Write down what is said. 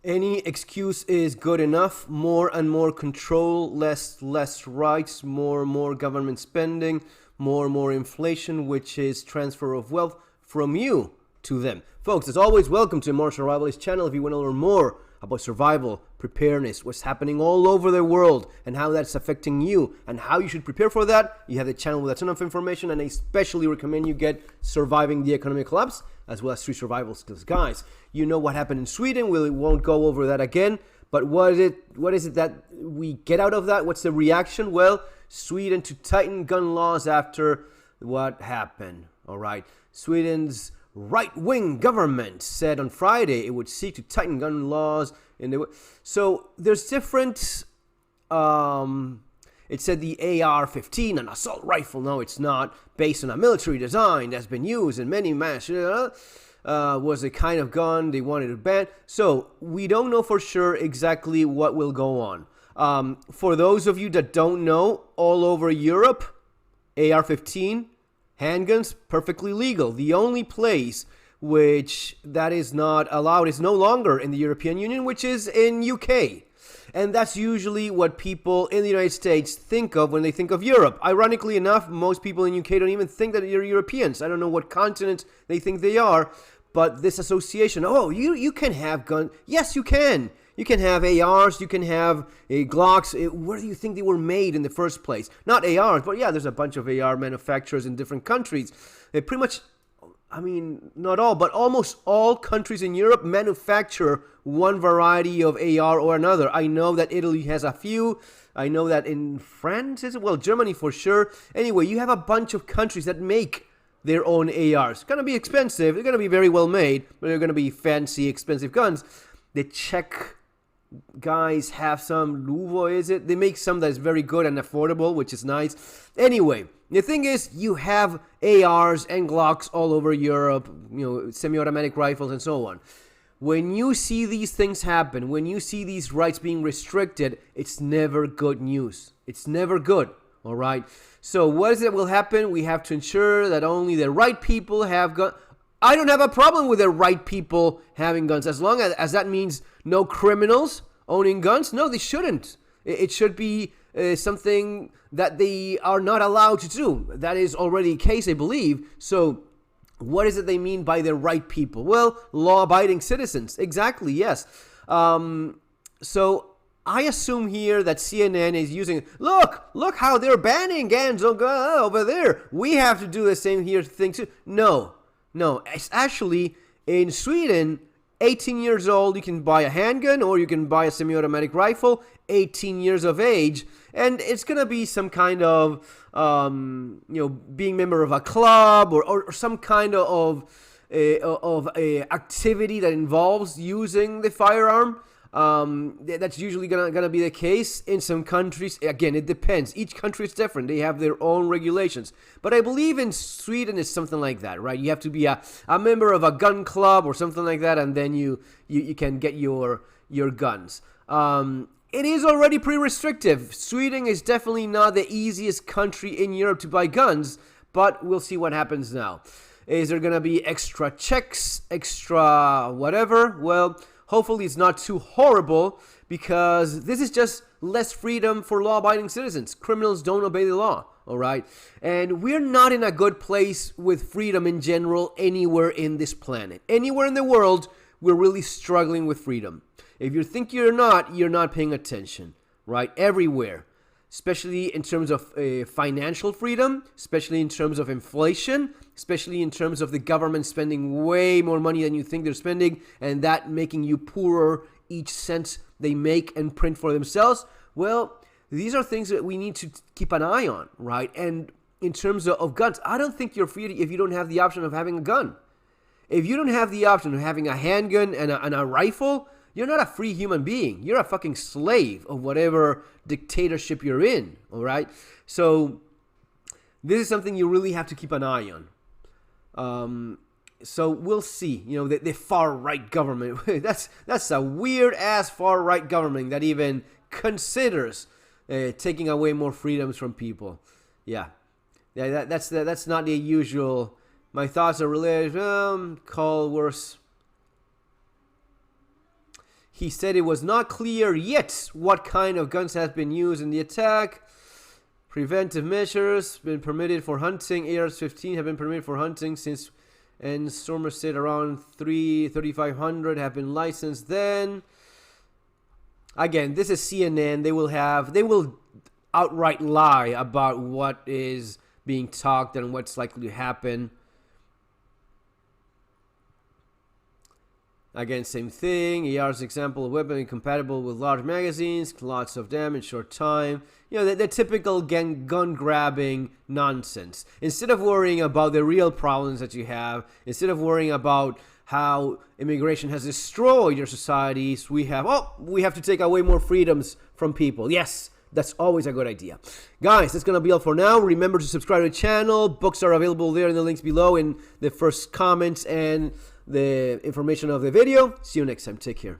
Any excuse is good enough. More and more control, less rights, more government spending, more inflation, which is transfer of wealth from you to them. Folks, as always, welcome to Immortal Survivalist channel. If you want to learn more about survival, preparedness, what's happening all over the world, and how that's affecting you, and how you should prepare for that, you have the channel with a ton of information, and I especially recommend you get Surviving the Economic Collapse, as well as 3 survival skills. Guys, you know what happened in Sweden. We won't go over that again, but what is it that we get out of that? What's the reaction? Well, Sweden to tighten gun laws after what happened. All right, Sweden's right-wing government said on Friday it would seek to tighten gun laws. So there's different, it said the AR-15, an assault rifle. No, it's not. Based on a military design that's been used in many mass, was a kind of gun they wanted to ban. So we don't know for sure exactly what will go on. For those of you that don't know, all over Europe, AR-15, handguns, perfectly legal. The only place which that is not allowed is no longer in the European Union, which is in UK. And that's usually what people in the United States think of when they think of Europe. Ironically enough, most people in UK don't even think that they're Europeans. I don't know what continent they think they are, but this association, oh, you can have guns. Yes, you can. You can have ARs, you can have Glocks. Where do you think they were made in the first place? Not ARs, but yeah, there's a bunch of AR manufacturers in different countries. Pretty much, I mean, not all, but almost all countries in Europe manufacture one variety of AR or another. I know that Italy has a few. I know that in France, well, Germany for sure. Anyway, you have a bunch of countries that make their own ARs. It's going to be expensive. They're going to be very well made, but they're going to be fancy, expensive guns. The Czech guys have some, Luvo is it? They make some that's very good and affordable, which is nice. Anyway, the thing is, you have ARs and Glocks all over Europe, semi-automatic rifles and so on. When you see these things happen, when you see these rights being restricted, it's never good news. It's never good, all right? So what is it will happen? We have to ensure that only the right people have guns. I don't have a problem with the right people having guns, as long as that means no criminals owning guns. No, they shouldn't. It should be something that they are not allowed to do. That is already the case, I believe. So what is it they mean by the right people? Well, law-abiding citizens. Exactly, yes. So I assume here that CNN is using, look how they're banning guns over there. We have to do the same here thing too. No, it's actually in Sweden, 18 years old, you can buy a handgun or you can buy a semi-automatic rifle, 18 years of age, and it's going to be some kind of, being member of a club or some kind of activity that involves using the firearm. That's usually gonna be the case in some countries. Again, it depends. Each country is different. They have their own regulations. But I believe in Sweden it's something like that, right? You have to be a member of a gun club or something like that, and then you can get your guns. It is already pretty restrictive. Sweden is definitely not the easiest country in Europe to buy guns, but we'll see what happens now. Is there gonna be extra checks, extra whatever? Well, hopefully it's not too horrible, because this is just less freedom for law-abiding citizens. Criminals don't obey the law, all right? And we're not in a good place with freedom in general anywhere in this planet. Anywhere in the world, we're really struggling with freedom. If you think you're not paying attention, right? Everywhere. Especially in terms of financial freedom, especially in terms of inflation, especially in terms of the government spending way more money than you think they're spending, and that making you poorer each cent they make and print for themselves. Well, these are things that we need to keep an eye on, right? And in terms of guns, I don't think you're free if you don't have the option of having a gun. If you don't have the option of having a handgun and a rifle, you're not a free human being. You're a fucking slave of whatever dictatorship you're in, all right? So this is something you really have to keep an eye on. So we'll see. The far-right government, that's a weird-ass far-right government that even considers taking away more freedoms from people. Yeah, that's not the usual. My thoughts are related. Call worse. He said it was not clear yet what kind of guns have been used in the attack. Preventive measures been permitted for hunting. AR-15 have been permitted for hunting since, and Stormer said around 3,500 have been licensed then. Again, this is CNN. They will outright lie about what is being talked and what's likely to happen. Again, same thing. AR's example of weapon compatible with large magazines, lots of them in short time. You know, the typical gun grabbing nonsense. Instead of worrying about the real problems that you have, instead of worrying about how immigration has destroyed your societies, we have to take away more freedoms from people. Yes, that's always a good idea. Guys, that's going to be all for now. Remember to subscribe to the channel. Books are available there in the links below in the first comments and the information of the video. See you next time. Take care.